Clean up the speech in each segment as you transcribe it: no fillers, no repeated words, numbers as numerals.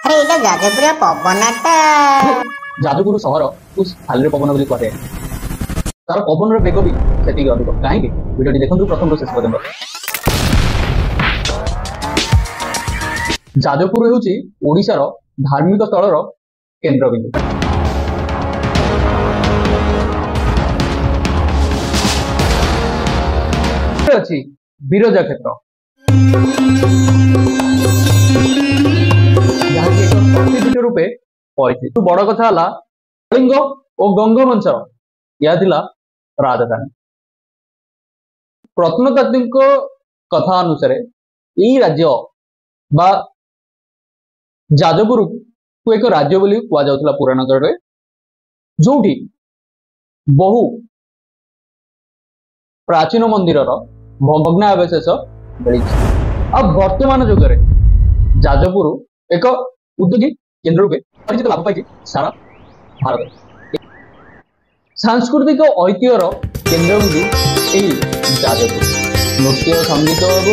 अरे ये जाजपुरिया पवनटा जाजपुर सहर उस खाली पवन बोली कहे तार पवन बेग भी से अधिक कहीं भिडियो देखो प्रथम शेष पर्यटन। जाजपुर हूँ ओडिशार धार्मिक स्थल केन्द्रबिंदु। अच्छी बिरजा क्षेत्र जहाँकि एक शक्तिपीठ रूपे परिचित। बड़ कथा है कलिंग और गंगवंशर यह थिला राजधानी। प्रत्नतात्विक कथा अनुसार यही राज्य बा जाजपुर को एक राज्य बोली कहुला पुराण काल जोठी बहु प्राचीन मंदिर भग्नावशेष मिली। अब वर्तमान जुग में जाजपुर एक उद्योगी केन्द्र रूपे परिचित लाभ पाई सारा भारत। सांस्कृतिक ऐतिह्यर केन्द्रबिंदु यही जाजपुर। नृत्य संगीत और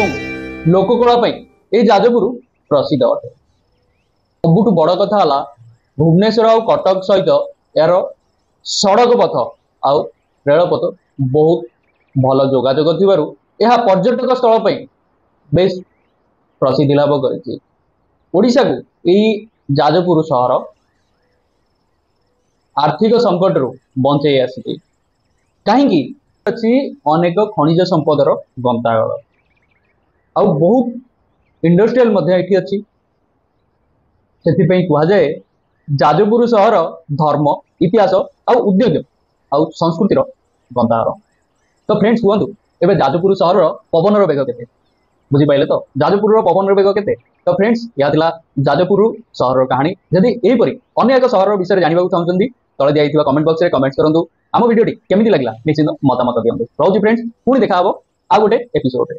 लोककला ये जाजपुर प्रसिद्ध अटे। सबुठ बड़ कथा है भुवनेश्वर और कटक सहित यार सड़क पथ आउ रेलपथ बहुत भल जोगाजोग थिबारु यह पर्यटक स्थल बेस प्रसिद्धि लाभ करिछि। ओडिशा को यही जाजपुर सहर आर्थिक संकट रु बंचाई आसी कहीं अच्छी अनेक खनिज संपदर गंतागल आउ बहुत इंडस्ट्रियल एठी अच्छी। से कहुए जाजपुर सहर धर्म इतिहास आउ उद्योग आउ संस्कृतिर गंताघर। तो फ्रेंड्स कहतु एवं जाजपुर सहर पवन बेग के बुझीपारे तो जाजपुर पवन बेग के। तो फ्रेंड्स यह जाजपुर सहर कहानी। जदि यहीपरि अन्य एक सहर विषय जानवा चाहते तले दिखाई कमेंट बॉक्स में कमेंट करूँ। आम वीडियो केमी लगे निश्चित मतामत दिखाँ। रोज फ्रेंड्स पुणी देखा आ गोटे एपिसोड।